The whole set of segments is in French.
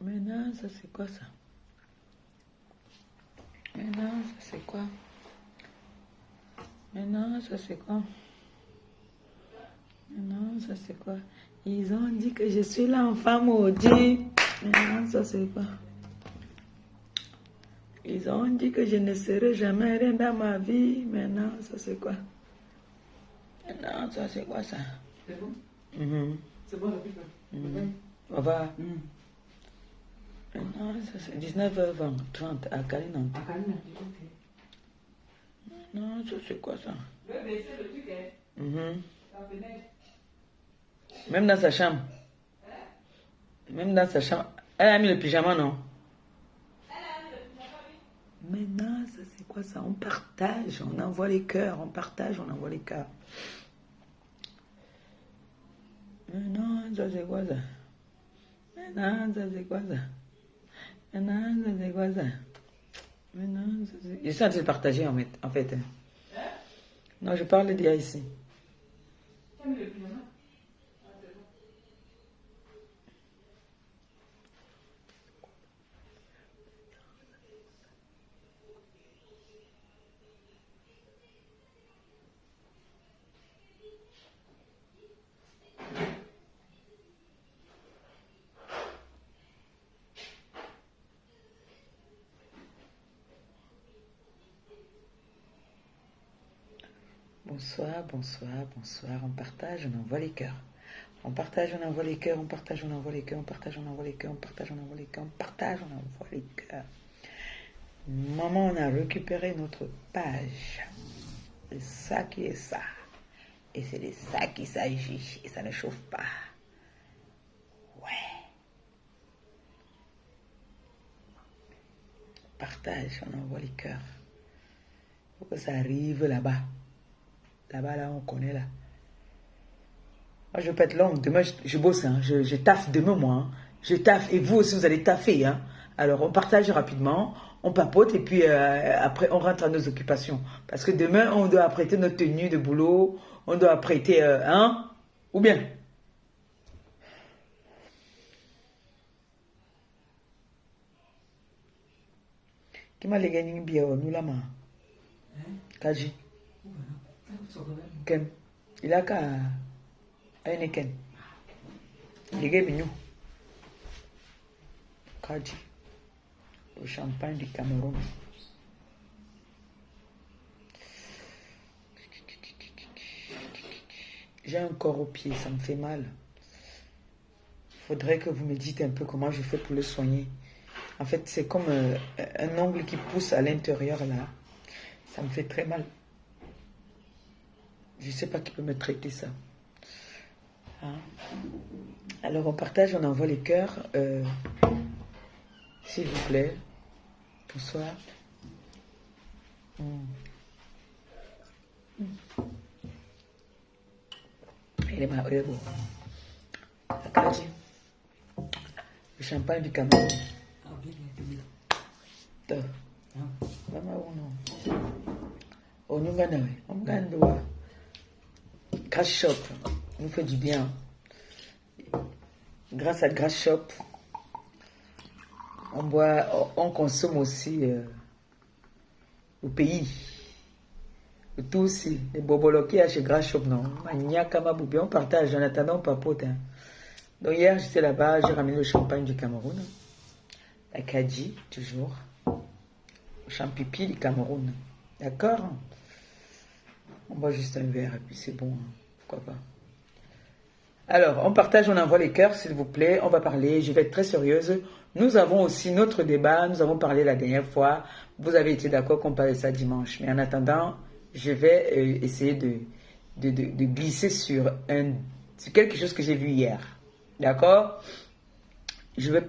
Maintenant, ça c'est quoi ça? Maintenant, ça c'est quoi? Maintenant, ça c'est quoi? Maintenant, ça c'est quoi? Ils ont dit que je suis l'enfant maudit. Maintenant, ça c'est quoi? Ils ont dit que je ne serai jamais rien dans ma vie. Maintenant, ça c'est quoi? Maintenant, ça c'est quoi ça? C'est bon? C'est bon, la pipe. On va. Maintenant, ça c'est 19h30 à Kalinanti. À Kalinanti, ok. Non, ça c'est quoi ça? Le baisser le truc, hein? La fenêtre. Même dans sa chambre. Même dans sa chambre. Elle a mis le pyjama, non? Maintenant, ça c'est quoi ça? On partage, on envoie les cœurs, on partage, on envoie les cœurs. Maintenant, ça c'est quoi ça? Maintenant, ça c'est quoi ça? Maintenant, ça c'est quoi ça? Maintenant, ça c'est... Je suis en train de partager en fait. Non, je parle d'IA ici. Tu as mis le pyjama? Bonsoir, bonsoir, bonsoir. On partage, on envoie les cœurs. On partage, on envoie les cœurs. On partage, on envoie les cœurs. On partage, on envoie les cœurs. On partage, on envoie les cœurs. On partage, on envoie les cœurs. Maman, on a récupéré notre page. C'est ça qui est ça. Et c'est de ça qu'il s'agit. Et ça ne chauffe pas. Ouais. On partage, on envoie les cœurs. Il faut que ça arrive là-bas. Là-bas, là, on connaît là. Moi, je peux être longue. Demain, je bosse. Hein. Je taffe demain, moi. Hein. Je taffe. Et vous aussi, vous allez taffer. Hein. Alors, on partage rapidement. On papote. Et puis, après, on rentre à nos occupations. Parce que demain, on doit apprêter notre tenue de boulot. On doit apprêter... hein? Ou bien? Qui m'a les gagné bien? Nous, là, Kaji. Ken. Il a qu'à... Ken. Les gars, mignon. Kaji. Le champagne du Cameroun. J'ai un corps au pied, ça me fait mal. Faudrait que vous me dites un peu comment je fais pour le soigner. En fait, c'est comme un ongle qui pousse à l'intérieur là. Ça me fait très mal. Je ne sais pas qui peut me traiter ça. Hein? Alors on partage, on envoie les cœurs. S'il vous plaît. Bonsoir. Il est ma héros. Le champagne du Cameroun. Grass Shop nous fait du bien. Grâce à Grass Shop, on consomme aussi au pays. Tout aussi. Les boboloki chez Grass Shop, non. On partage, en attendant, on papote. Hein. Donc hier, j'étais là-bas, j'ai ramené le champagne du Cameroun. La Kaji, toujours. Le champipi du Cameroun. D'accord? On boit juste un verre et puis c'est bon. Hein. Pourquoi pas? Alors, on partage, on envoie les cœurs, s'il vous plaît. On va parler, je vais être très sérieuse. Nous avons aussi notre débat. Nous avons parlé la dernière fois. Vous avez été d'accord qu'on parle de ça dimanche. Mais en attendant, je vais essayer de glisser sur quelque chose que j'ai vu hier. D'accord? Je vais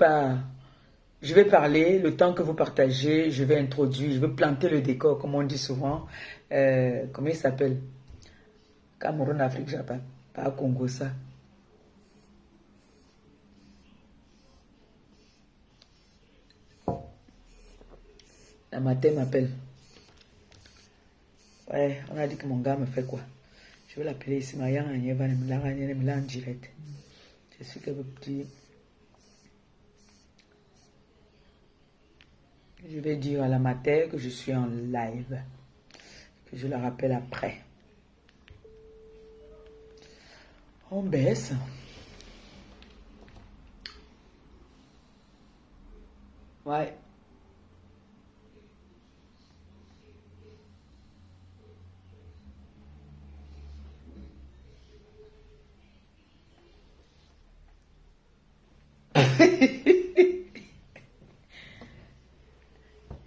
parler, le temps que vous partagez, je vais introduire, je vais planter le décor, comme on dit souvent. Comment il s'appelle? Cameroun, Afrique, Japon. Pas Congo, ça. La matin m'appelle. Ouais, on a dit que mon gars me fait quoi? Je vais l'appeler ici, ma yang va me en direct. Je suis que petit. Je vais dire à la mater que je suis en live. Que je la rappelle après. On baisse. Ouais.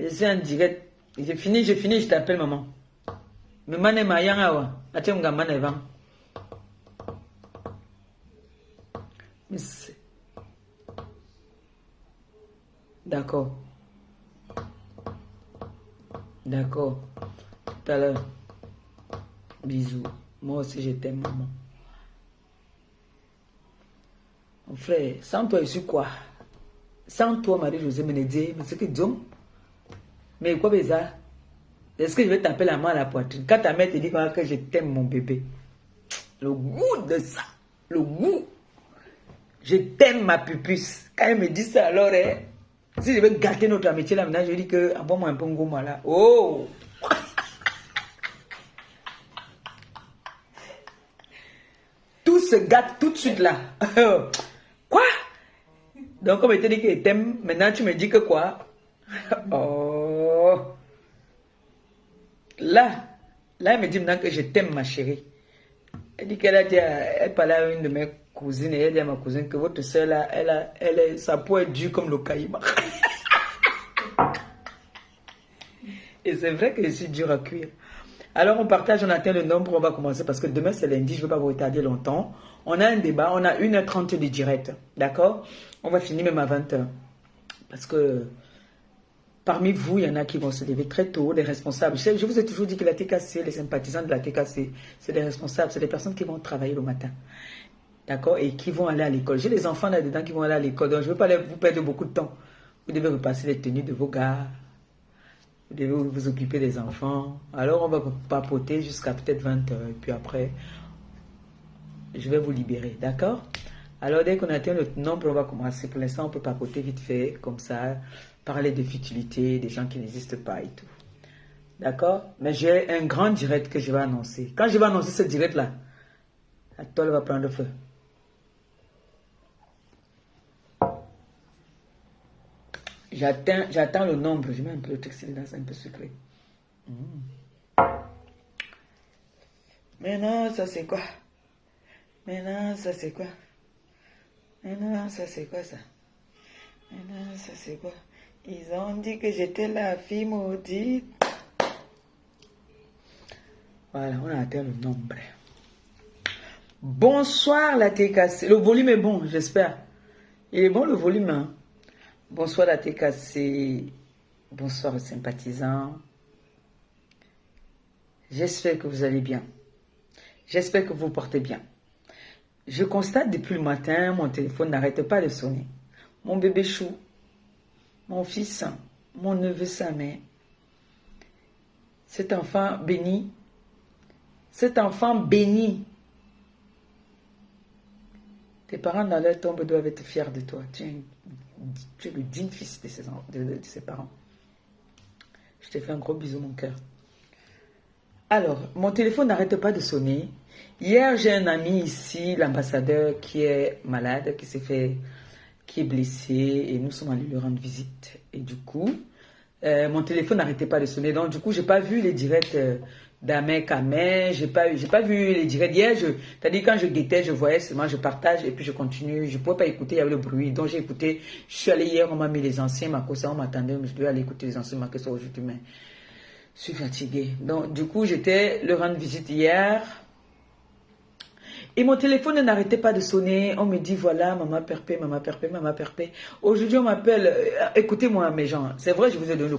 C'est un direct. J'ai fini, je t'appelle maman. Mais mané ma yang awa. Atem ga mané vang. D'accord. D'accord. Tout à l'heure. Bisous. Moi aussi je t'aime maman. Mon frère, sans toi je suis quoi? Sans toi Marie-Josée Ménédier, mais c'est que Dieu. Mais quoi ça? Est-ce que je vais taper la main à la poitrine? Quand ta mère te dit que je t'aime mon bébé. Le goût de ça. Le goût. Je t'aime ma pupusse. Quand elle me dit ça, alors, hein, si je vais gâter notre amitié là, maintenant, je dis que, ah bon, moi, un peu ngoma là. Oh! Tout se gâte tout de suite là. Quoi? Donc, comme elle te dit que je t'aime, maintenant, tu me dis que quoi? Oh! Là, elle me dit maintenant que je t'aime, ma chérie. Elle dit qu'elle a dit, elle parlait à une de mes cousines et elle dit à ma cousine que votre soeur là, sa peau est dure comme le caïman. Et c'est vrai que je suis dur à cuire. Alors on partage, on atteint le nombre, on va commencer parce que demain c'est lundi, je ne vais pas vous retarder longtemps. On a un débat, on a 1h30 de direct, d'accord? On va finir même à 20h. Parce que parmi vous, il y en a qui vont se lever très tôt, les responsables. Je vous ai toujours dit que la TKC, les sympathisants de la TKC, c'est des responsables, c'est des personnes qui vont travailler le matin. D'accord? Et qui vont aller à l'école. J'ai des enfants là-dedans qui vont aller à l'école, donc je ne veux pas vous perdre beaucoup de temps. Vous devez repasser les tenues de vos gars. Vous devez vous occuper des enfants. Alors on va papoter jusqu'à peut-être 20h. Et puis après, je vais vous libérer. D'accord? Alors dès qu'on atteint le nombre, on va commencer. Pour l'instant, on peut papoter vite fait, comme ça. Parler de futilité, des gens qui n'existent pas et tout. D'accord? Mais j'ai un grand direct que je vais annoncer. Quand je vais annoncer ce direct-là, la toile va prendre feu. J'attends le nombre. Je mets un peu le texte là, c'est un peu secret. Maintenant, ça c'est quoi? Maintenant, ça c'est quoi? Maintenant, ça c'est quoi ça? Maintenant, ça c'est quoi? Ils ont dit que j'étais la fille maudite. Voilà, on a atteint le nombre. Bonsoir la TKC. Le volume est bon, j'espère. Il est bon le volume, hein? Bonsoir la TKC. Bonsoir aux sympathisants. J'espère que vous allez bien. J'espère que vous vous portez bien. Je constate depuis le matin, mon téléphone n'arrête pas de sonner. Mon bébé chou, mon fils, mon neveu, sa mère. Cet enfant béni. Cet enfant béni. Tes parents dans leur tombe doivent être fiers de toi. Tu es le digne fils de ses parents. Je te fais un gros bisou, mon cœur. Alors, mon téléphone n'arrête pas de sonner. Hier, j'ai un ami ici, l'ambassadeur, qui est malade, qui est blessé, et nous sommes allés lui rendre visite. Et du coup, mon téléphone n'arrêtait pas de sonner. Donc, du coup, j'ai pas vu les directs d'Amen Kamen. J'ai pas vu les directs. Hier, c'est-à-dire quand je guettais, je voyais seulement, je partage, et puis je continue. Je pouvais pas écouter, il y avait le bruit. Donc, j'ai écouté. Je suis allé hier, on m'a mis les anciens Makossa, on m'attendait, mais je devais aller écouter les anciens Makossa aujourd'hui, mais je suis fatiguée. Donc, du coup, j'étais le rendre visite hier. Et mon téléphone n'arrêtait pas de sonner. On me dit, voilà, maman perpé, maman perpé, maman perpé. Aujourd'hui, on m'appelle. Écoutez-moi, mes gens. C'est vrai, je vous ai donné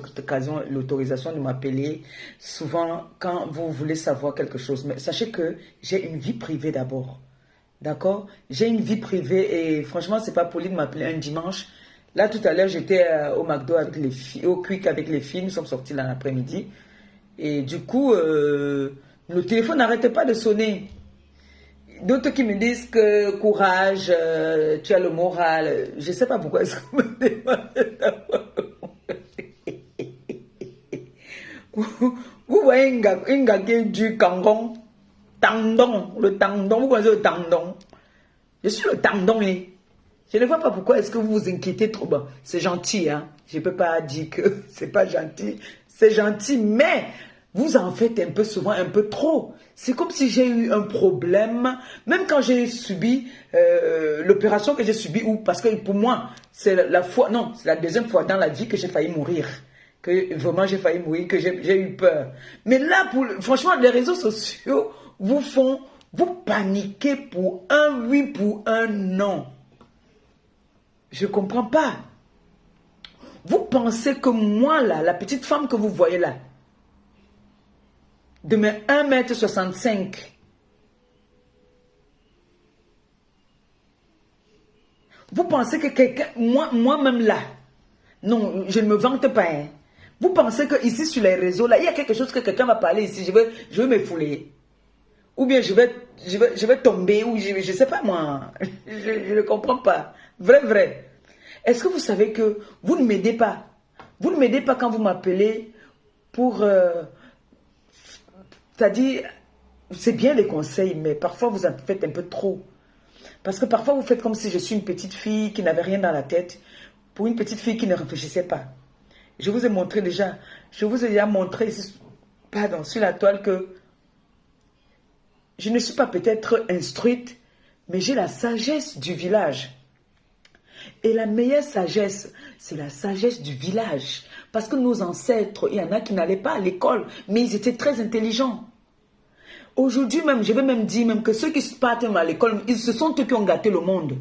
l'autorisation de m'appeler souvent quand vous voulez savoir quelque chose. Mais sachez que j'ai une vie privée d'abord. D'accord? J'ai une vie privée et franchement, c'est pas poli de m'appeler un dimanche. Là, tout à l'heure, j'étais au McDo avec les filles, au Quick avec les filles. Nous sommes sortis là l'après-midi. Et du coup, le téléphone n'arrêtait pas de sonner. D'autres qui me disent que courage, tu as le moral. Je ne sais pas pourquoi est-ce qu'on me demande d'avoir le moral. Vous voyez un gars qui est du Kangon, tendon, le tendon, vous connaissez le tendon? Je suis le tendon, et je ne vois pas pourquoi est-ce que vous vous inquiétez trop. Bon, c'est gentil, hein. Je ne peux pas dire que c'est pas gentil. C'est gentil, mais vous en faites un peu souvent, un peu trop. C'est comme si j'ai eu un problème, même quand j'ai subi l'opération que j'ai subie, ou parce que pour moi, c'est la fois, non, c'est la deuxième fois dans la vie que j'ai failli mourir. Que vraiment j'ai failli mourir, que j'ai eu peur. Mais là, franchement, les réseaux sociaux vous font, vous paniquez pour un oui, pour un non. Je ne comprends pas. Vous pensez que moi, là, la petite femme que vous voyez là, de mes 1,65 m, vous pensez que quelqu'un, moi-même là, non, je ne me vante pas, hein. Vous pensez que ici sur les réseaux, là, il y a quelque chose que quelqu'un va parler ici, je vais me fouler. Ou bien je vais tomber, ou je ne sais pas moi. Je ne comprends pas. Vrai. Est-ce que vous savez que vous ne m'aidez pas? Vous ne m'aidez pas quand vous m'appelez pour... c'est-à-dire, c'est bien les conseils, mais parfois vous en faites un peu trop. Parce que parfois vous faites comme si je suis une petite fille qui n'avait rien dans la tête, pour une petite fille qui ne réfléchissait pas. Je vous ai montré déjà, je vous ai déjà montré, pardon, sur la toile que je ne suis pas peut-être instruite, mais j'ai la sagesse du village. Et la meilleure sagesse, c'est la sagesse du village. Parce que nos ancêtres, il y en a qui n'allaient pas à l'école, mais ils étaient très intelligents. Aujourd'hui même, je vais même dire même que ceux qui partent à l'école, ce sont eux qui ont gâté le monde.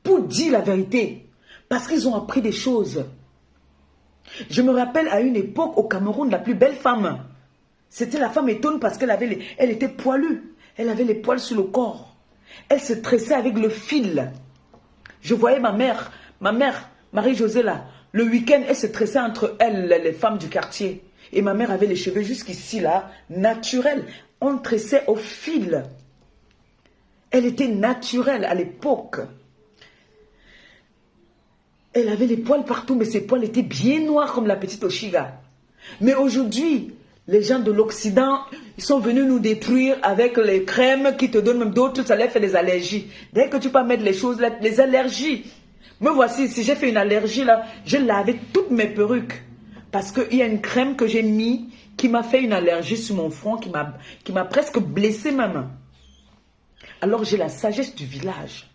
Pour dire la vérité. Parce qu'ils ont appris des choses. Je me rappelle à une époque au Cameroun, la plus belle femme. C'était la femme étonne parce qu'elle elle était poilue. Elle avait les poils sur le corps. Elle se tressait avec le fil. Je voyais ma mère, Marie-Josée là, le week-end, elle se tressait entre elles, les femmes du quartier. Et ma mère avait les cheveux jusqu'ici là, naturels. On tressait au fil. Elle était naturelle à l'époque. Elle avait les poils partout, mais ses poils étaient bien noirs comme la petite Oshiga. Mais aujourd'hui, les gens de l'Occident, ils sont venus nous détruire avec les crèmes qui te donnent même d'autres, ça leur fait des allergies. Dès que tu peux mettre les choses là, les allergies. Me voici, si j'ai fait une allergie là, j'ai lavé toutes mes perruques. Parce qu'il y a une crème que j'ai mis qui m'a fait une allergie sur mon front, qui m'a presque blessé même. Alors j'ai la sagesse du village.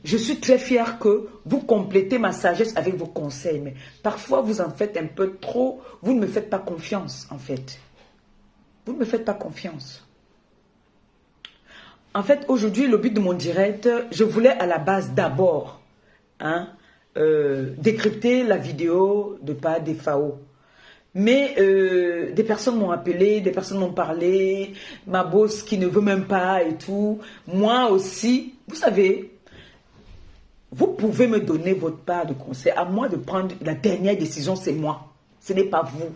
Je suis très fière que vous complétez ma sagesse avec vos conseils. Mais parfois, vous en faites un peu trop. Vous ne me faites pas confiance, en fait. Vous ne me faites pas confiance. En fait, aujourd'hui, le but de mon direct, je voulais à la base d'abord décrypter la vidéo de pas des FAO. Mais des personnes m'ont appelé, des personnes m'ont parlé, ma boss qui ne veut même pas et tout. Moi aussi, vous savez... Vous pouvez me donner votre part de conseil. À moi de prendre la dernière décision, c'est moi. Ce n'est pas vous.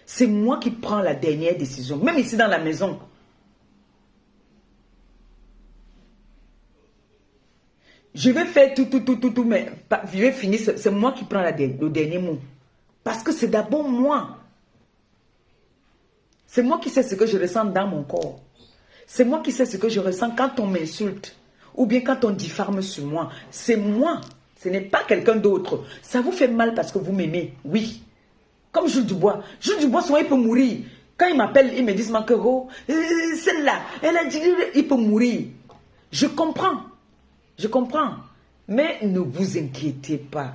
C'est moi qui prends la dernière décision. Même ici dans la maison. Je vais faire tout, mais je vais finir. C'est moi qui prends le dernier mot. Parce que c'est d'abord moi. C'est moi qui sais ce que je ressens dans mon corps. C'est moi qui sais ce que je ressens quand on m'insulte. Ou bien quand on diffame sur moi, c'est moi, ce n'est pas quelqu'un d'autre. Ça vous fait mal parce que vous m'aimez, oui. Comme Jules Dubois. Jules Dubois, souvent, il peut mourir. Quand il m'appelle, il me dit, Mankero, celle-là, elle a dit, il peut mourir. Je comprends. Mais ne vous inquiétez pas.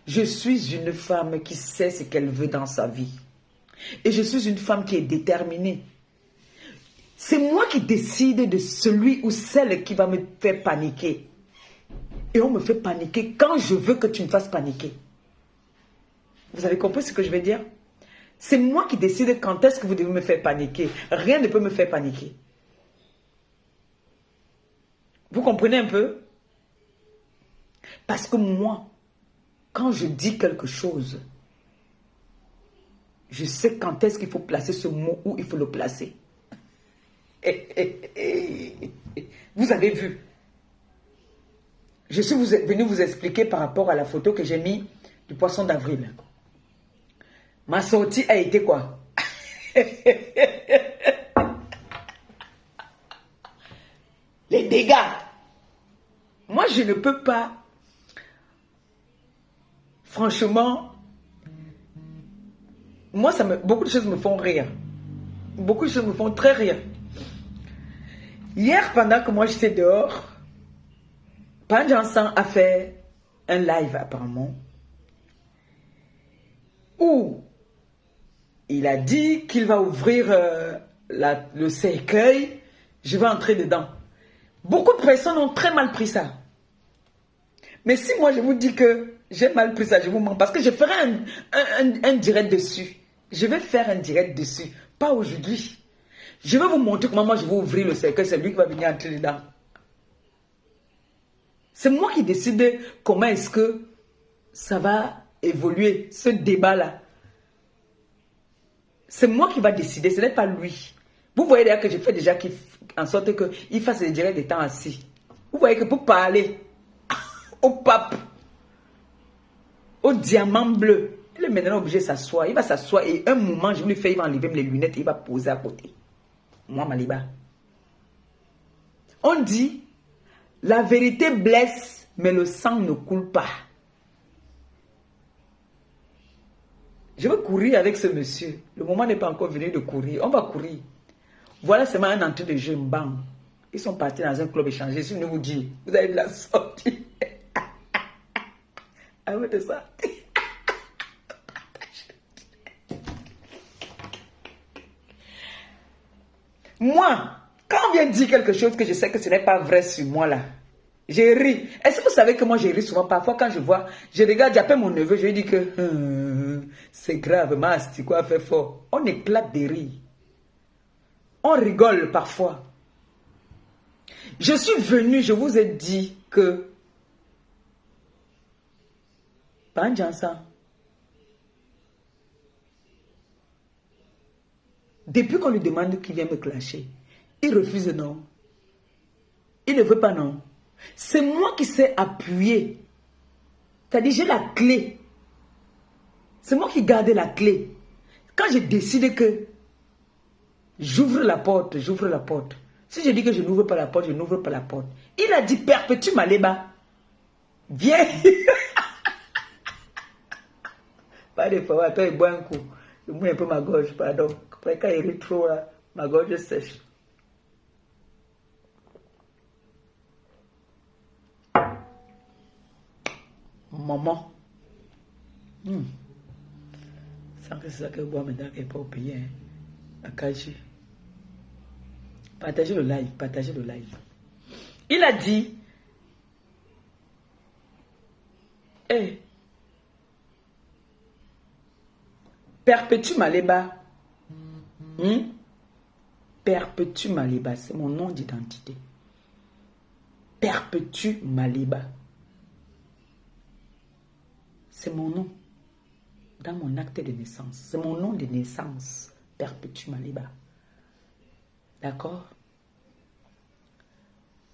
Je suis une femme qui sait ce qu'elle veut dans sa vie. Et je suis une femme qui est déterminée. C'est moi qui décide de celui ou celle qui va me faire paniquer. Et on me fait paniquer quand je veux que tu me fasses paniquer. Vous avez compris ce que je veux dire? C'est moi qui décide quand est-ce que vous devez me faire paniquer. Rien ne peut me faire paniquer. Vous comprenez un peu? Parce que moi, quand je dis quelque chose, je sais quand est-ce qu'il faut placer ce mot, où il faut le placer. Vous avez vu. Je suis venu vous expliquer par rapport à la photo que j'ai mis du poisson d'avril. Ma sortie a été quoi? Les dégâts. Moi, je ne peux pas. Franchement, moi, beaucoup de choses me font rire. Beaucoup de choses me font très rire. Hier, pendant que moi j'étais dehors, Pan Jansan a fait un live apparemment où il a dit qu'il va ouvrir le cercueil. Je vais entrer dedans. Beaucoup de personnes ont très mal pris ça. Mais si moi je vous dis que j'ai mal pris ça, je vous mens. Parce que je ferai un direct dessus. Je vais faire un direct dessus. Pas aujourd'hui. Je vais vous montrer comment moi je vais ouvrir le cercueil. C'est lui qui va venir entrer dedans. C'est moi qui décide comment est-ce que ça va évoluer, ce débat-là. C'est moi qui va décider, ce n'est pas lui. Vous voyez d'ailleurs que je fais déjà en sorte qu'il fasse les directs des temps assis. Vous voyez que pour parler au pape, au diamant bleu, il est maintenant obligé de s'asseoir. Il va s'asseoir et un moment, je vais lui faire, il va enlever les lunettes et il va poser à côté. Moi, Maliba. On dit, la vérité blesse, mais le sang ne coule pas. Je veux courir avec ce monsieur. Le moment n'est pas encore venu de courir. On va courir. Voilà seulement un entrée de jeu, bang. Ils sont partis dans un club échangé. Si je vous dis, vous avez de la sortie. Ah oui, de ça. Moi, quand on vient dire quelque chose que je sais que ce n'est pas vrai sur moi là, j'ai ri. Est-ce que vous savez que moi j'ai ri souvent? Parfois quand je vois, je regarde, j'appelle mon neveu, je lui dis que c'est grave, Masti, quoi fait fort. On éclate de rire. On rigole parfois. Je suis venu, je vous ai dit que Pan Jansan, depuis qu'on lui demande qu'il vient me clasher, il refuse non. Il ne veut pas non. C'est moi qui sais appuyer. C'est-à-dire, j'ai la clé. C'est moi qui garde la clé. Quand je décide que j'ouvre la porte, j'ouvre la porte. Si je dis que je n'ouvre pas la porte, je n'ouvre pas la porte. Il a dit, perpétue Maléba. Viens. Pas de fois, attends, il boit un coup. Je mouille un peu ma gorge, pardon. Après, quand il rit trop, là, ma gorge sèche. Maman. Sans que c'est ça que je bois maintenant, qu'elle n'est pas au pays. Hein. Akaji. Partagez le live, partagez le live. Il a dit, hey, perpétue Maléba. Perpétue Maléba, c'est mon nom d'identité. Perpétue Maléba. C'est mon nom. Dans mon acte de naissance. C'est mon nom de naissance. Perpétue Maléba. D'accord?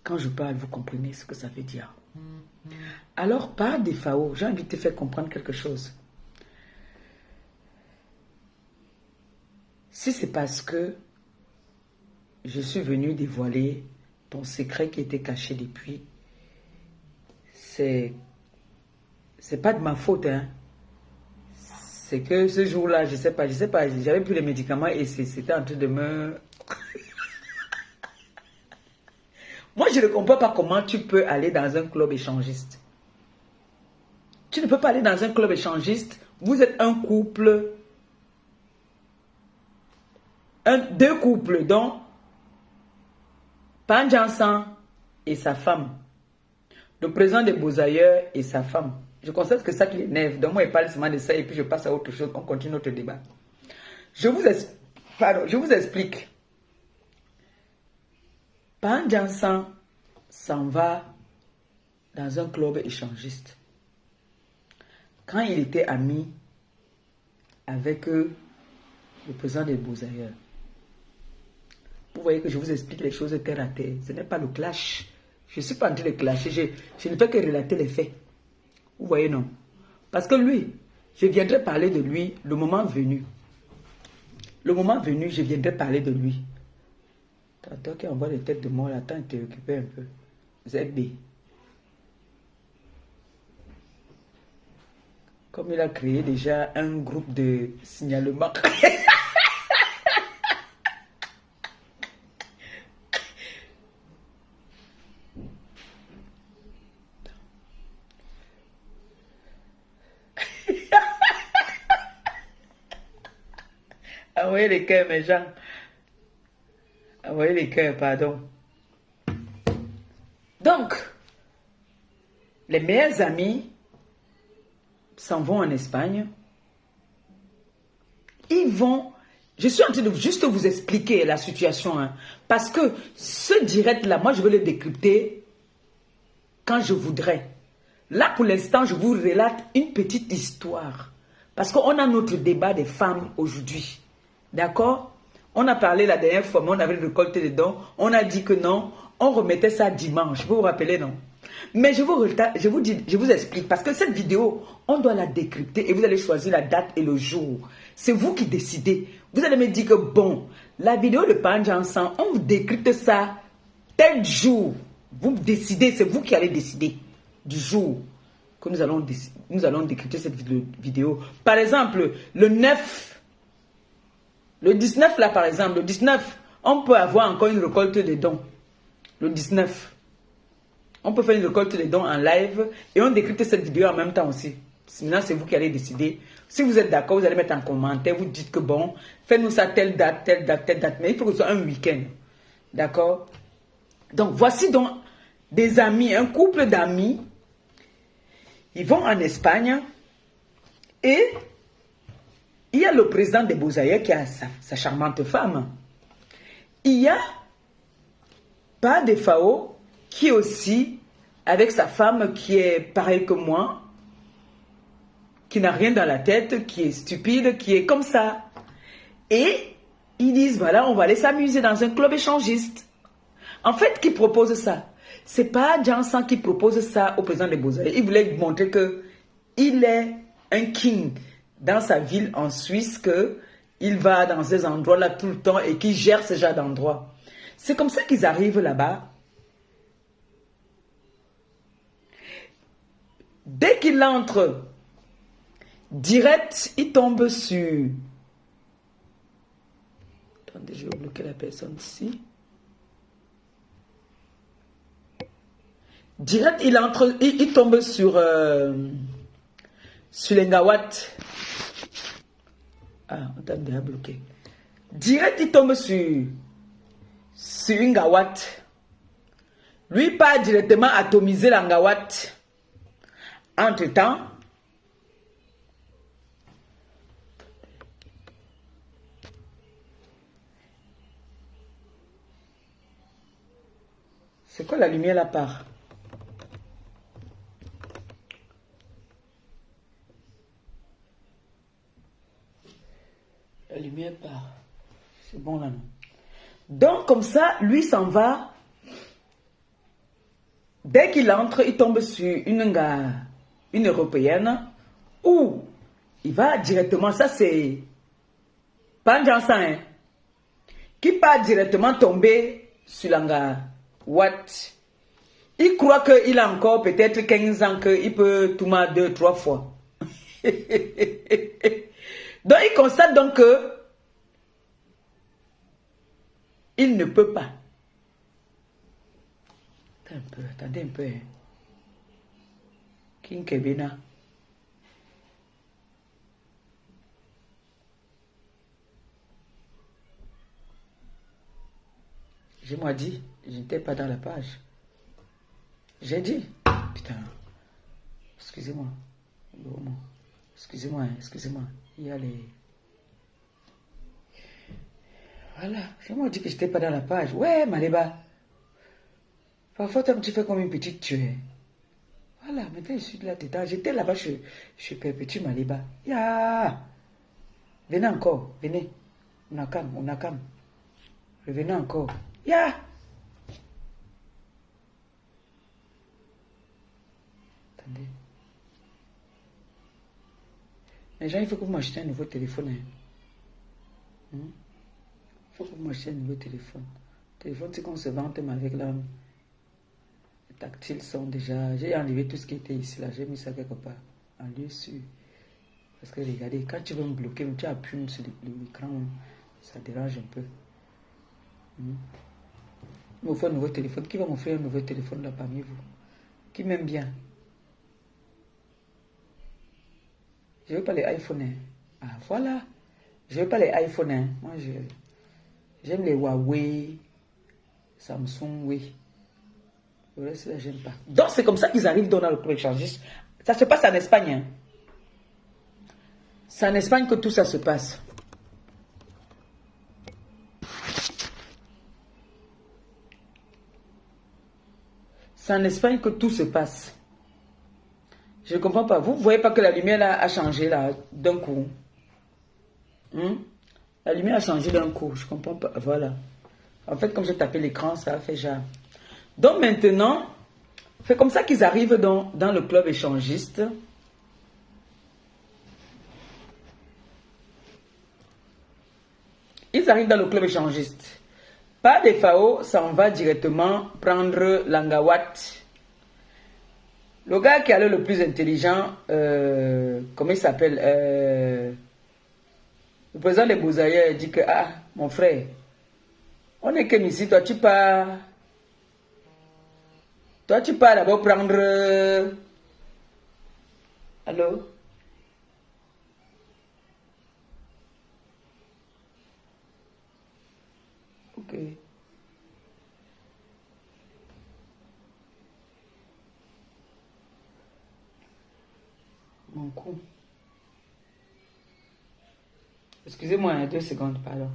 Quand je parle, vous comprenez ce que ça veut dire. Alors, par défaut, j'ai envie de te faire comprendre quelque chose. Si c'est parce que je suis venu dévoiler ton secret qui était caché depuis, c'est pas de ma faute, hein. C'est que ce jour-là, je sais pas, j'avais plus les médicaments et c'était en train de me... Moi, je ne comprends pas comment tu peux aller dans un club échangiste. Tu ne peux pas aller dans un club échangiste. Vous êtes un couple... deux couples, dont Pan Jansan et sa femme. Le président des Beaux-Ailleurs et sa femme. Je constate que ça qui l'énerve. Donc moi, il parle seulement de ça et puis je passe à autre chose. On continue notre débat. Je vous explique. Pan Jansan s'en va dans un club échangiste. Quand il était ami avec le président des Beaux-Ailleurs. Vous voyez que je vous explique les choses terre à terre. Ce n'est pas le clash. Je ne suis pas en train de clasher. Je ne fais que relater les faits. Vous voyez, non? Parce que lui, Je viendrai parler de lui le moment venu. Le moment venu, je viendrai parler de lui. Toi qui envoie des têtes de mort, attends, t'es occupé un peu. ZB. Comme il a créé déjà un groupe de signalement. Envoyez les cœurs, mes gens. Envoyez les cœurs, pardon. Donc, les meilleurs amis s'en vont en Espagne. Ils vont... Je suis en train de juste vous expliquer la situation. Hein, parce que ce direct-là, moi, je vais le décrypter quand je voudrais. Là, pour l'instant, je vous relate une petite histoire. Parce qu'on a notre débat des femmes aujourd'hui. D'accord? On a parlé la dernière fois, mais on avait récolté les dons. On a dit que non, on remettait ça dimanche. Vous vous rappelez, non? Mais je vous explique. Parce que cette vidéo, on doit la décrypter et vous allez choisir la date et le jour. C'est vous qui décidez. Vous allez me dire que bon, la vidéo de Panjansan, on vous décrypte ça tel jour. Vous décidez, c'est vous qui allez décider du jour que nous allons décrypter cette vidéo. Par exemple, le 9, le 19 là par exemple, le 19, on peut avoir encore une récolte de dons. Le 19, on peut faire une récolte de dons en live et on décrypte cette vidéo en même temps aussi. Maintenant, c'est vous qui allez décider. Si vous êtes d'accord, vous allez mettre en commentaire, vous dites que bon, faites-nous ça telle date, telle date, telle date. Mais il faut que ce soit un week-end. D'accord? Donc, voici donc des amis, un couple d'amis. Ils vont en Espagne et il y a le président des Beaux-Aïeux qui a sa charmante femme. Il y a Pas de Fao qui est aussi avec sa femme qui est pareil que moi, qui n'a rien dans la tête, qui est stupide, qui est comme ça. Et ils disent, voilà, on va aller s'amuser dans un club échangiste. En fait, qui propose ça? C'est pas Jansan qui propose ça au président des Beaux-Arts. Il voulait montrer que il est un king dans sa ville en Suisse, que il va dans ces endroits-là tout le temps et qu'il gère ce genre d'endroits. C'est comme ça qu'ils arrivent là-bas. Dès qu'il entre, direct, il tombe sur... Attendez, je vais bloquer la personne ici. Direct, il entre, il tombe sur les Ngawat. Ah, on t'a déjà bloqué. Direct, il tombe sur une Ngawat. Lui, pas directement atomiser la Ngawat. Entre-temps, c'est quoi la lumière là part? La lumière part. C'est bon là, non? Donc, comme ça, lui s'en va. Dès qu'il entre, il tombe sur une Européenne où il va directement, ça c'est pas Jansan, hein, qui part directement tomber sur l'anga. What? Il croit qu'il a encore peut-être 15 ans, qu'il peut tout mal 2-3 fois. Donc il constate donc que il ne peut pas. Attendez un peu. King Kebina. Je m'ai dit, je n'étais pas dans la page. J'ai dit, putain, excusez-moi. Excusez-moi, excusez-moi. Il y a les... Voilà, je m'ai dit que je n'étais pas dans la page. Ouais, Maléba. Parfois, tu fais comme une petite tuée. Voilà, maintenant je suis là-dedans. J'étais là-bas chez Perpétue Maléba. Ya! Venez encore, venez. On a calme. Revenez encore. Ya! Attendez. Les gens, il faut que vous m'achetiez un nouveau téléphone. Il faut que vous m'achetiez un nouveau téléphone. Le téléphone, c'est qu'on se vante même avec là. Les tactiles sont déjà... J'ai enlevé tout ce qui était ici, là. J'ai mis ça quelque part. En lieu sûr. Parce que regardez, quand tu veux me bloquer, tu appuies sur l'écran, ça dérange un peu. Il me faut un nouveau téléphone. Qui va m'offrir un nouveau téléphone là parmi vous? Qui m'aime bien? Je ne veux pas les iPhones. Hein. Ah, voilà. Je ne veux pas les iPhones. Hein. Moi, j'aime les Huawei, Samsung, oui. Le reste, là, j'aime pas. Donc, c'est comme ça qu'ils arrivent dans le club échangiste. Ça se passe en Espagne. Hein. C'est en Espagne que tout ça se passe. C'est en Espagne que tout se passe. Je ne comprends pas. Vous ne voyez pas que la lumière là, a changé là d'un coup. La lumière a changé d'un coup. Je ne comprends pas. Voilà. En fait, comme j'ai tapé l'écran, ça a fait genre. Donc maintenant, c'est comme ça qu'ils arrivent dans le club échangiste. Ils arrivent dans le club échangiste. Pas des FAO, ça en va directement prendre l'Angawat. Le gars qui a le plus intelligent, comment il s'appelle, le président des Bouzaïens dit que, ah, mon frère, on est comme ici, toi tu pars d'abord prendre, allô? Ok. Mon coup. Excusez-moi, 2 secondes, pardon.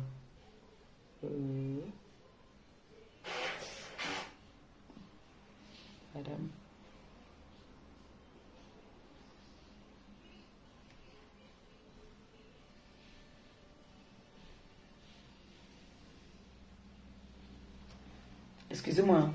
Madame. Excusez-moi.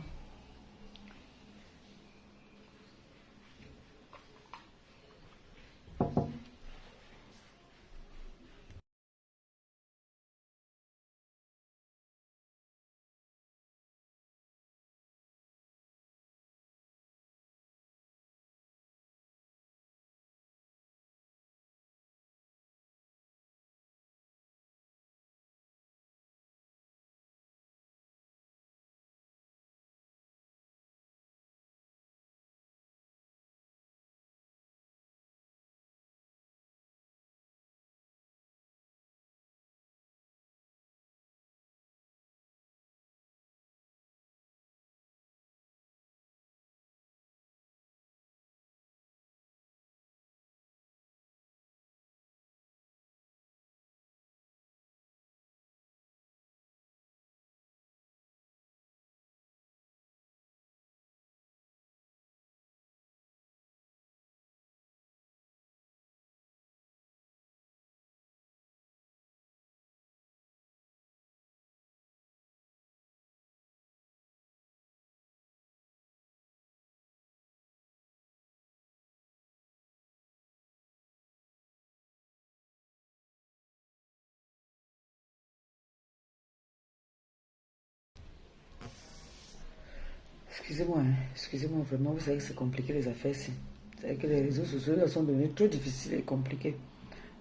Excusez-moi, hein. Excusez-moi vraiment, vous savez que c'est compliqué les affaires ici. Vous savez que les réseaux sociaux là, sont devenus trop difficiles et compliqués.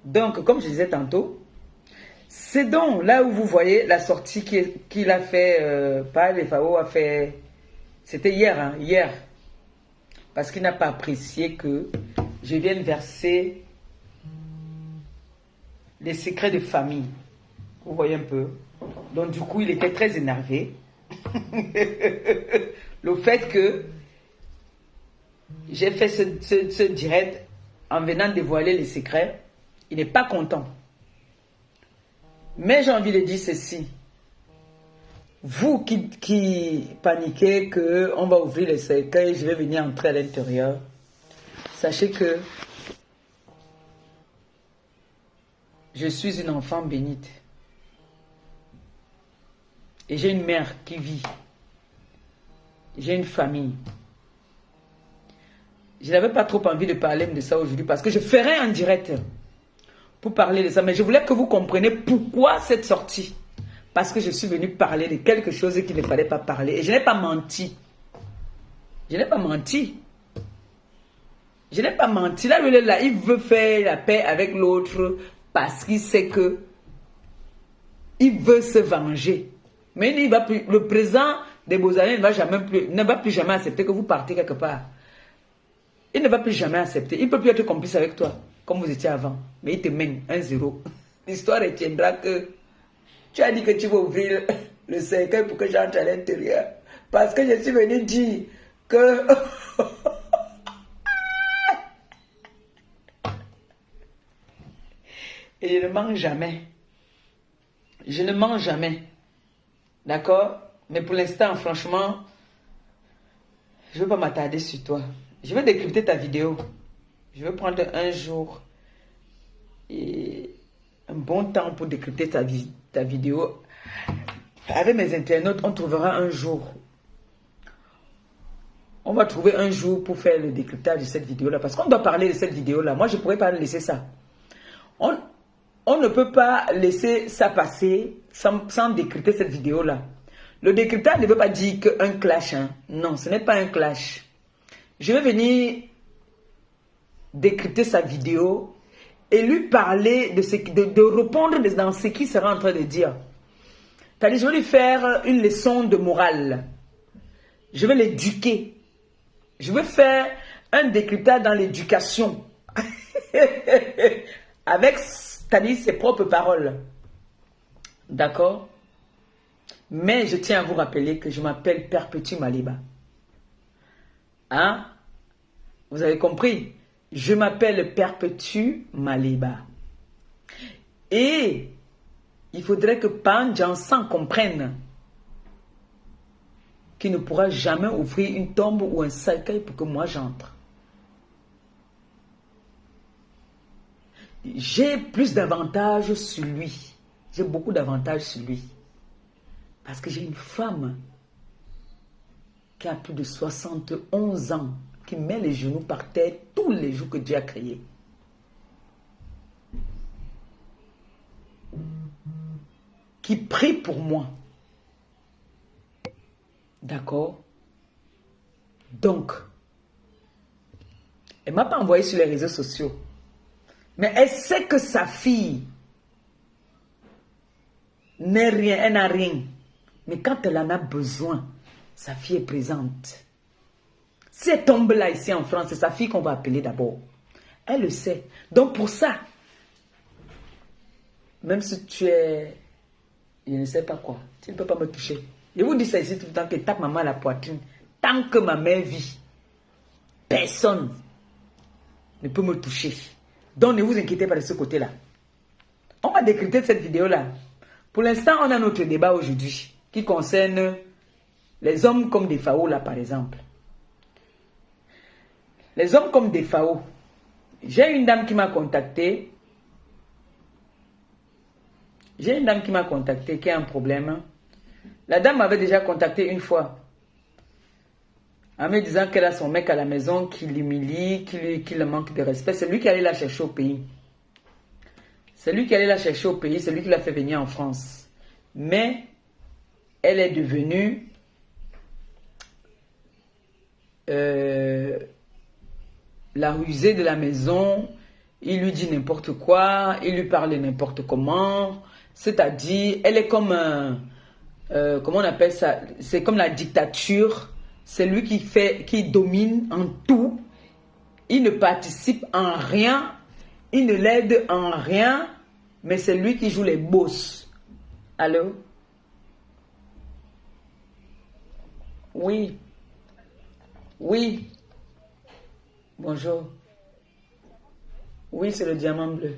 Donc, comme je disais tantôt, c'est donc là où vous voyez la sortie qu'il a fait, pas les FAO a fait, c'était hier, hein, hier. Parce qu'il n'a pas apprécié que je vienne verser les secrets de famille. Vous voyez un peu. Donc du coup, il était très énervé. Le fait que j'ai fait ce direct en venant dévoiler les secrets, il n'est pas content. Mais j'ai envie de dire ceci. Vous qui paniquez qu'on va ouvrir les secrets et je vais venir entrer à l'intérieur, sachez que je suis une enfant bénite. Et j'ai une mère qui vit. J'ai une famille. Je n'avais pas trop envie de parler de ça aujourd'hui parce que je ferai en direct. pour parler de ça. Mais je voulais que vous compreniez pourquoi cette sortie. Parce que je suis venu parler de quelque chose qu'il ne fallait pas parler. Et je n'ai pas menti. Je n'ai pas menti. Je n'ai pas menti. Là, il veut faire la paix avec l'autre parce qu'il sait que il veut se venger. Mais il va plus, le président des Beaux-Années ne va plus jamais accepter que vous partez quelque part. Il ne va plus jamais accepter. Il ne peut plus être complice avec toi, comme vous étiez avant. Mais il te mène 1-0. L'histoire retiendra que tu as dit que tu vas ouvrir le cercueil pour que j'entre à l'intérieur. Parce que je suis venu dire que... Et je ne mens jamais. Je ne mens jamais. D'accord? Mais pour l'instant, franchement, je ne veux pas m'attarder sur toi. Je vais décrypter ta vidéo. Je vais prendre un jour et un bon temps pour décrypter ta vidéo. Avec mes internautes, on trouvera un jour. On va trouver un jour pour faire le décryptage de cette vidéo-là. Parce qu'on doit parler de cette vidéo-là. Moi, je ne pourrais pas laisser ça. On ne peut pas laisser ça passer sans décrypter cette vidéo-là. Le décryptage ne veut pas dire qu'un clash. Hein. Non, ce n'est pas un clash. Je vais venir décrypter sa vidéo et lui parler de répondre dans ce qu'il sera en train de dire. C'est-à-dire, je vais lui faire une leçon de morale. Je vais l'éduquer. Je vais faire un décryptage dans l'éducation. Avec, c'est-à-dire, ses propres paroles. D'accord? Mais je tiens à vous rappeler que je m'appelle Perpétue Maliba. Hein? Vous avez compris? Je m'appelle Perpétue Maliba. Et il faudrait que Pan Jansan comprenne qu'il ne pourra jamais ouvrir une tombe ou un cercueil pour que moi j'entre. J'ai plus d'avantages sur lui. J'ai beaucoup d'avantages sur lui. Parce que j'ai une femme qui a plus de 71 ans, qui met les genoux par terre tous les jours que Dieu a créés. Qui prie pour moi. D'accord? Donc, elle ne m'a pas envoyé sur les réseaux sociaux. Mais elle sait que sa fille n'est rien, elle n'a rien. Mais quand elle en a besoin, sa fille est présente. Si elle tombe là, ici en France, c'est sa fille qu'on va appeler d'abord. Elle le sait. Donc pour ça, même si tu es, je ne sais pas quoi, tu ne peux pas me toucher. Je vous dis ça ici tout le temps, que tape maman à la poitrine. Tant que ma mère vit, personne ne peut me toucher. Donc ne vous inquiétez pas de ce côté-là. On va décrypter cette vidéo-là. Pour l'instant, on a notre débat aujourd'hui qui concerne les hommes comme des FAO, là, par exemple. Les hommes comme des FAO. J'ai une dame qui m'a contacté. J'ai une dame qui m'a contacté qui a un problème. La dame m'avait déjà contacté une fois. En me disant qu'elle a son mec à la maison, qui l'humilie, qui le manque de respect. C'est lui qui allait la chercher au pays. C'est lui qui allait la chercher au pays. C'est lui qui l'a fait venir en France. Mais elle est devenue la rusée de la maison. Il lui dit n'importe quoi. Il lui parle n'importe comment. C'est-à-dire, elle est comme comment on appelle ça? C'est comme la dictature. C'est lui qui domine en tout. Il ne participe en rien. Il ne l'aide en rien. Mais c'est lui qui joue les boss. Allô? Oui. Oui. Bonjour. Oui, c'est le diamant bleu.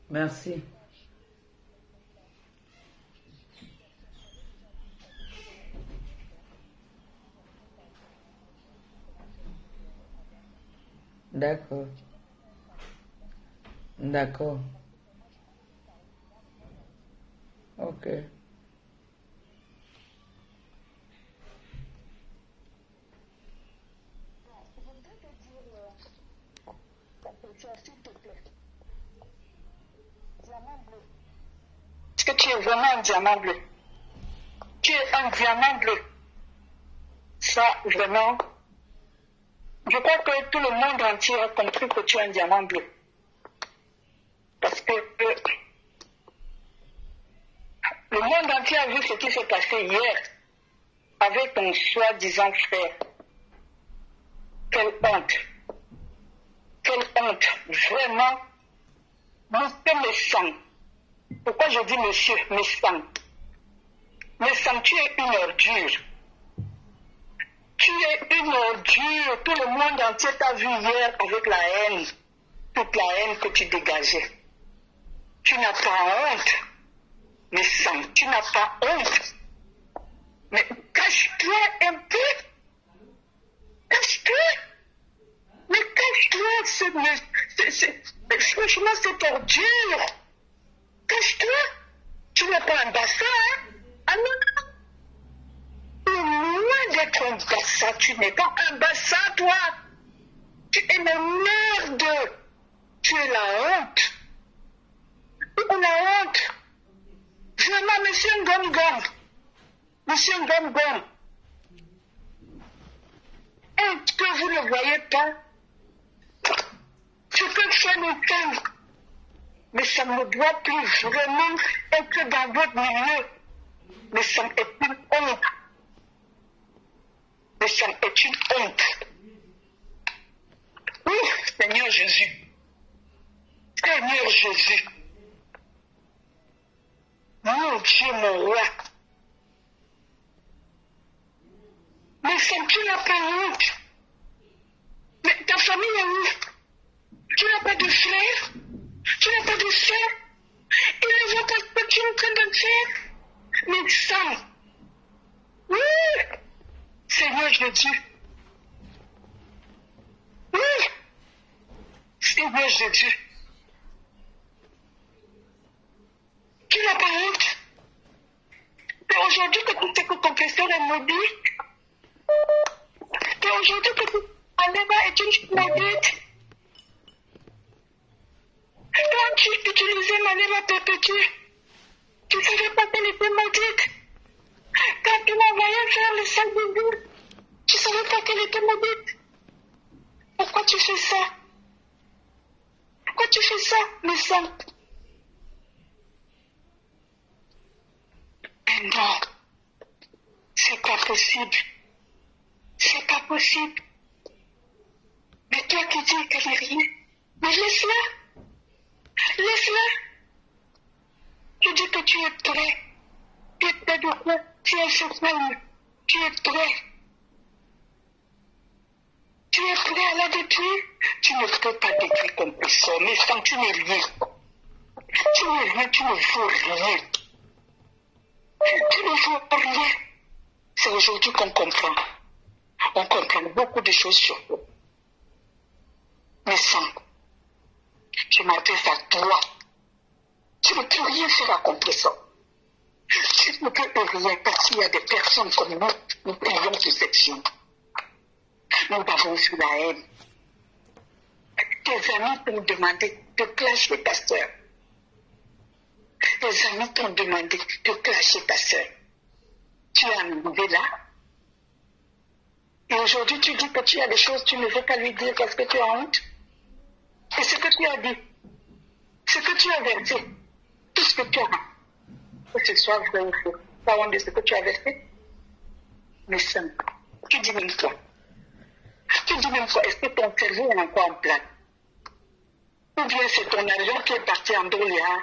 Merci. D'accord. D'accord. Ok. s'il te plaît. Diamant bleu. Est-ce que tu es vraiment un diamant bleu? Tu es un diamant bleu. Ça, vraiment, je crois que tout le monde entier a compris que tu es un diamant bleu. Parce que le monde entier a vu ce qui s'est passé hier avec ton soi-disant frère. Quelle honte. Quelle honte. Vraiment, monsieur méchant. Pourquoi je dis monsieur méchant? Méchant, tu es une ordure. Tu es une ordure. Tout le monde entier t'a vu hier avec la haine. Toute la haine que tu dégageais. Tu n'as pas honte. Méchant, tu n'as pas honte. Mais cache-toi un peu. Cache-toi. Mais cache-toi, franchement, cette ordure. Cache-toi. Tu n'es pas un bassin, hein? Ah non. Loin d'être un bassin, tu n'es pas un bassin, toi. Tu es une merde. Tu es la honte. La honte. Vraiment, monsieur Ngom. Monsieur Ngom. Est-ce que vous ne voyez pas ce que fait le temps? Mais ça ne doit plus vraiment être dans votre milieu. Mais ça est une honte. Mais ça est une honte. Oui, Seigneur Jésus. Seigneur Jésus. Mon Dieu, mon roi. Mais ça, tu n'as pas honte. Mais ta famille est où? Tu n'as pas de frère? Tu n'as pas de soeur? Et ne voit pas ce que tu es en train de faire? Mais ça, oui, Seigneur Jésus. Oui, Seigneur Jésus. Tu n'as pas honte. Et aujourd'hui que tu sais que ton question est maudite. Et aujourd'hui que Alema est une maudite. Quand tu utilisais Malema perpétue, tu ne savais pas qu'elle était maudite. Quand tu m'envoyais faire le sac de boule, tu ne savais pas qu'elle était maudite. Pourquoi tu fais ça? Pourquoi tu fais ça, mes sœurs? Non, c'est pas possible. C'est pas possible. Mais toi qui dis qu'elle n'est rien, mais laisse-la. Laisse-la. Tu dis que tu es prêt. Tu es prêt de quoi? Tu es cheval. Tu es prêt. Tu es prêt à la détruire? Tu ne peux pas détruire ton personne, mais sans tu n'es rien. Tu n'es rien, tu ne vaux rien. Tu ne vaux rien. C'est aujourd'hui qu'on comprend. On comprend beaucoup de choses sur toi. Mais sans, tu m'adresses à toi. Tu ne peux rien faire à comprendre. Tu ne peux rien parce qu'il y a des personnes comme nous prions sur cette chose. Nous avons vu la haine. Tes amis t'ont demandé de clasher ta soeur. Tes amis t'ont demandé de clasher ta soeur. Tu es arrivé là. Et aujourd'hui, tu dis que tu as des choses, tu ne veux pas lui dire parce que tu as honte. Et ce que tu as dit, ce que tu as versé, tout ce que tu as, que ce soit vrai ou faux, pas honte de ce que tu as versé. Mais simple. Tu dis même quoi? Tu dis même quoi? Est-ce que ton cerveau est encore en place? Ou bien c'est ton argent qui est parti en dollars,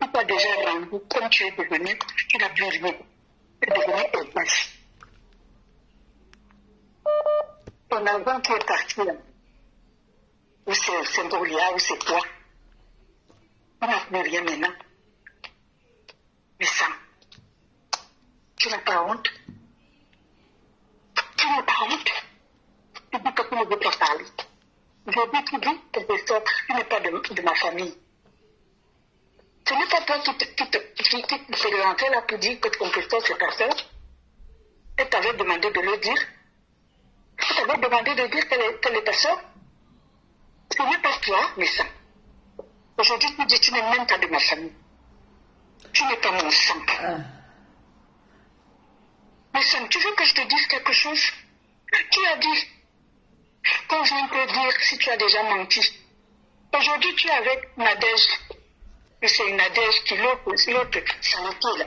ou pas déjà rendu, comme tu es devenu, tu n'as plus rien. Tu es devenu opaque. Ton argent qui est parti, ou c'est Dolia, ou c'est toi. On n'a plus rien maintenant. Mais ça, tu n'as pas honte. Tu n'as pas honte. Tu dis que tu ne veux pas parler. Je dis, tu dis, tu n'es pas de ma famille. Ce n'est pas toi qui te fais rentrer là pour dire que ton question c'est ta soeur. Elle t'avait demandé de le dire. Elle t'avait demandé de dire qu'elle est ta soeur. Ce n'est pas toi, mais ça. Aujourd'hui, tu dis, tu n'es même pas de ma famille. Tu n'es pas mon sang. Mais Sam, tu veux que je te dise quelque chose? Tu as dit, quand je viens te dire si tu as déjà menti. Aujourd'hui, tu es avec Nadège. Et c'est une Nadège qui l'autre, ça là.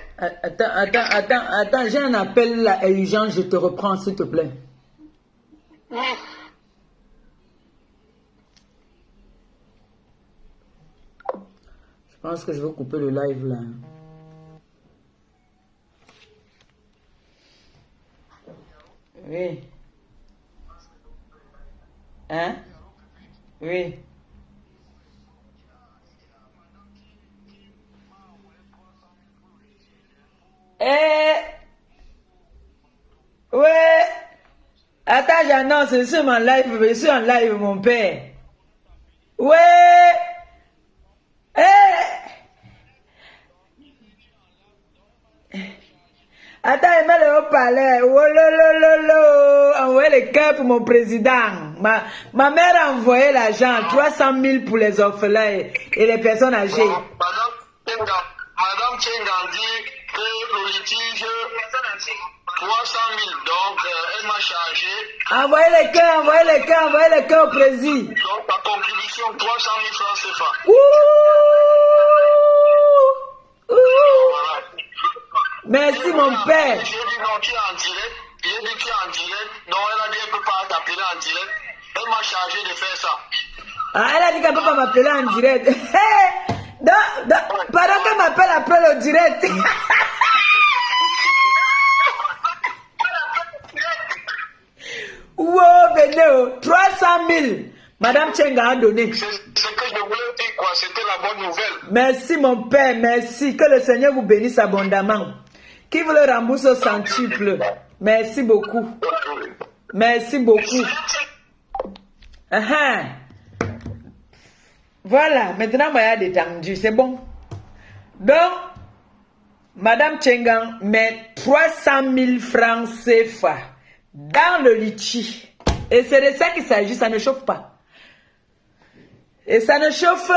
Attends, j'ai un appel là, urgent, je te reprends, s'il te plaît. Oui. Je pense que je vais couper le live là. Oui. Hein? Oui. Ouais. Attends, j'annonce, je suis en live, mon père. Ouais. Attends, il met le haut-parleur. Oh lolo, envoyez le cœur pour mon président. Ma mère a envoyé l'argent, 300 000 pour les orphelins et les personnes âgées. Madame Tchengan dit que le litige 300 000, donc elle m'a chargé. Envoyez le cœur au président. Donc la contribution 300 000 francs CFA. Voilà. Merci mon père. J'ai dit non, tu es en direct. J'ai dit tu es en direct. Donc elle a dit elle ne peut pas t'appeler en direct. Elle m'a chargé de faire ça. Ah, elle a dit qu'elle ne peut pas m'appeler en direct. Pendant qu'elle m'appelle après le direct. Wow, venez, 300 000. Madame Tchenga a donné. C'est ce que je voulais dire, quoi. C'était la bonne nouvelle. Merci mon père, merci. Que le Seigneur vous bénisse abondamment. Qui vous le rembourse au centuple. Merci beaucoup. Merci beaucoup. Voilà, maintenant, moi, il y a détendu, c'est bon. Donc, Madame Tchengan met 300 000 francs CFA dans le litchi. Et c'est de ça qu'il s'agit, ça ne chauffe pas. Et ça ne chauffe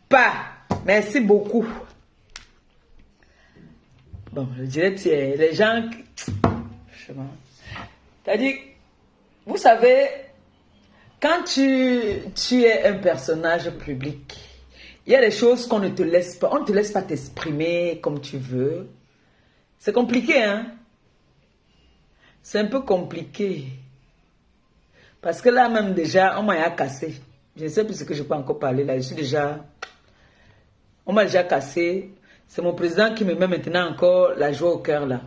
pas. Merci beaucoup. Bon, je dirais, les gens... C'est-à-dire, vous savez, quand tu es un personnage public, il y a des choses qu'on ne te laisse pas. On ne te laisse pas t'exprimer comme tu veux. C'est compliqué, hein? C'est un peu compliqué. Parce que là même déjà, on m'a cassé. Je ne sais plus ce que je peux encore parler là. Je suis déjà... On m'a déjà cassé. C'est mon président qui me met maintenant encore la joie au cœur là.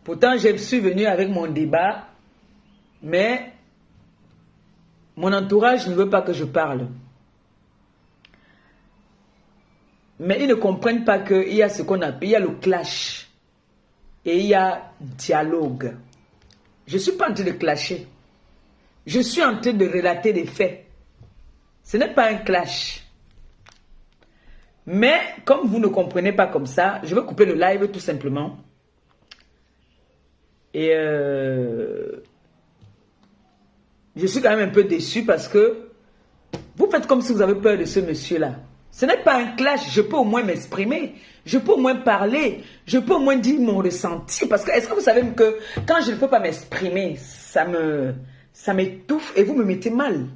Pourtant, je suis venu avec mon débat. Mais mon entourage ne veut pas que je parle. Mais ils ne comprennent pas qu'il y a ce qu'on appelle, il y a le clash. Et il y a dialogue. Je ne suis pas en train de clasher. Je suis en train de relater des faits. Ce n'est pas un clash. Mais comme vous ne comprenez pas comme ça, je vais couper le live tout simplement. Et je suis quand même un peu déçu parce que vous faites comme si vous avez peur de ce monsieur-là. Ce n'est pas un clash, je peux au moins m'exprimer, je peux au moins parler, je peux au moins dire mon ressenti. Parce que, est-ce que vous savez que quand je ne peux pas m'exprimer, ça m'étouffe et vous me mettez mal.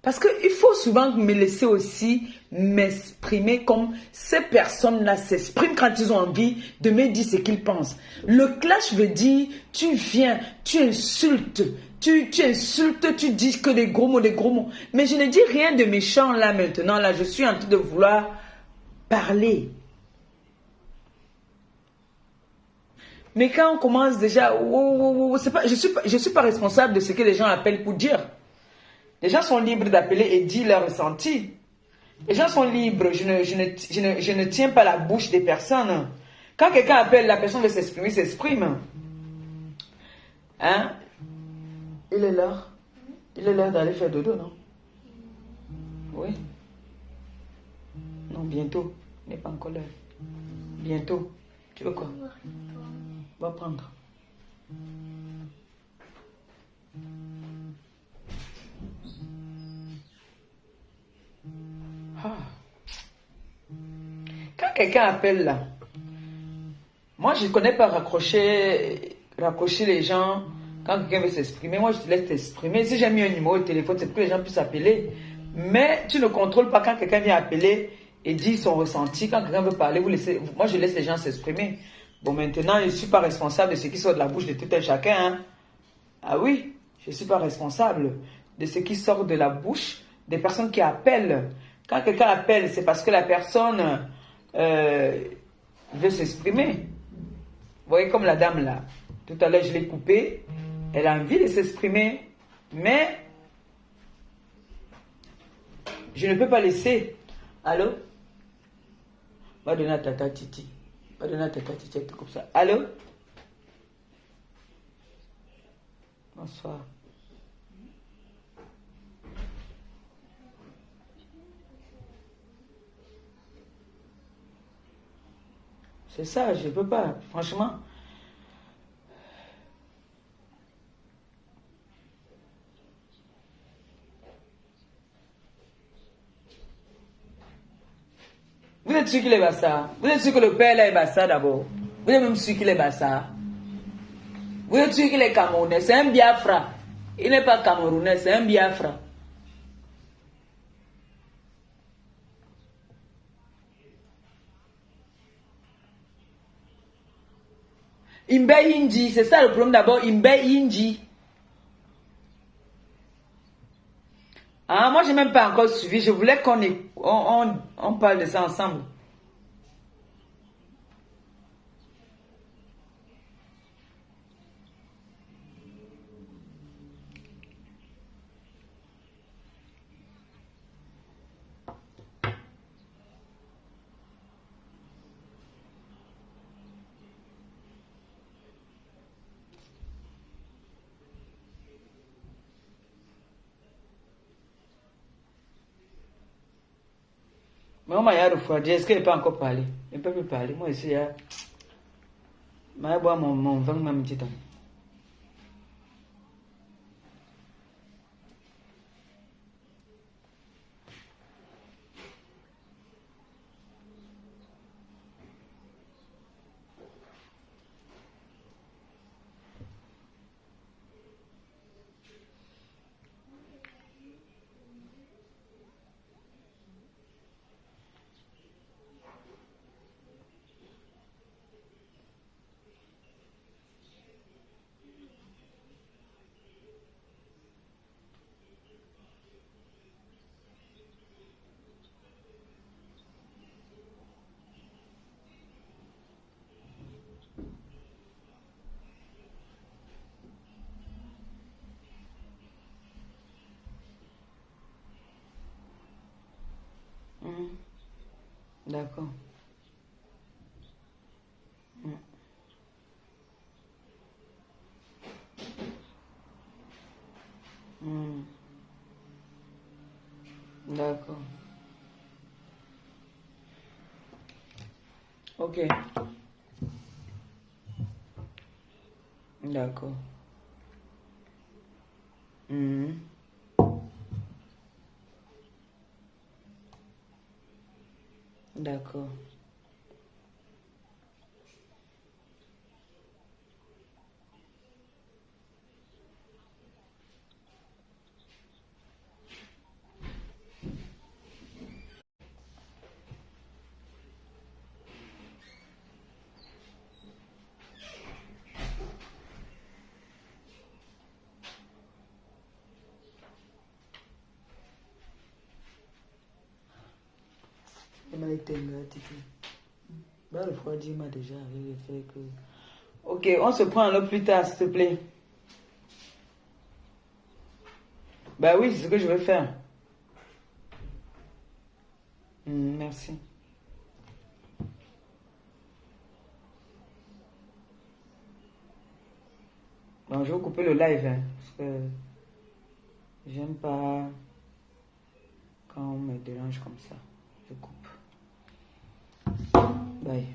Parce qu'il faut souvent me laisser aussi m'exprimer comme ces personnes-là s'expriment quand ils ont envie de me dire ce qu'ils pensent. Le clash veut dire, tu viens, tu insultes, tu insultes, tu dis que des gros mots. Mais je ne dis rien de méchant là maintenant, là, je suis en train de vouloir parler. Mais quand on commence déjà, je suis pas responsable de ce que les gens appellent pour dire. Les gens sont libres d'appeler et dire leur ressenti. Les gens sont libres. Je ne tiens pas la bouche des personnes. Quand quelqu'un appelle, la personne veut s'exprimer, s'exprime. Hein? Il est l'heure. Il est l'heure d'aller faire dodo, non? Oui. Non, bientôt. Il n'est pas encore l'heure. Bientôt. Tu veux quoi? Va prendre. quelqu'un appelle là, moi je ne connais pas raccrocher les gens quand quelqu'un veut s'exprimer. Moi je te laisse t'exprimer. Si j'ai mis un numéro de téléphone, c'est pour que les gens puissent appeler. Mais tu ne contrôles pas quand quelqu'un vient appeler et dit son ressenti. Quand quelqu'un veut parler, moi je laisse les gens s'exprimer. Bon, maintenant je ne suis pas responsable de ce qui sort de la bouche de tout un chacun. Hein. Ah oui, je ne suis pas responsable de ce qui sort de la bouche des personnes qui appellent. Quand quelqu'un appelle, c'est parce que la personne veut s'exprimer. Vous voyez comme la dame là. Tout à l'heure, je l'ai coupée. Elle a envie de s'exprimer. Mais je ne peux pas laisser. Allô? Va donner à Tata Titi. Va donner à Tata Titi, comme ça. Allô? Bonsoir. C'est ça, je ne peux pas, franchement. Vous êtes sûr qu'il est Bassa? Vous êtes sûr que le père là est Bassa d'abord? Vous êtes même sûr qu'il est Bassa? Vous êtes sûr qu'il est Camerounais? C'est un Biafra. Il n'est pas Camerounais, c'est un Biafra. Imbe Inji, c'est ça le problème d'abord, Imbe Inji. Ah, moi, je n'ai même pas encore suivi. Je voulais on parle de ça ensemble. Mais on m'a refroidi. Est-ce qu'il ne peut pas encore parler? Il ne peut plus parler. Moi, ici, je vais boire mon vin même petit temps. D'accord. D'accord. Ok. D'accord. D'accord. Bah, le refroidi m'a déjà fait que... Ok, on se prend alors plus tard, s'il te plaît. Bah oui, c'est ce que je vais faire. Merci. Bon, je vais couper le live, hein, parce que j'aime pas quand on me dérange comme ça. Je coupe. Bye.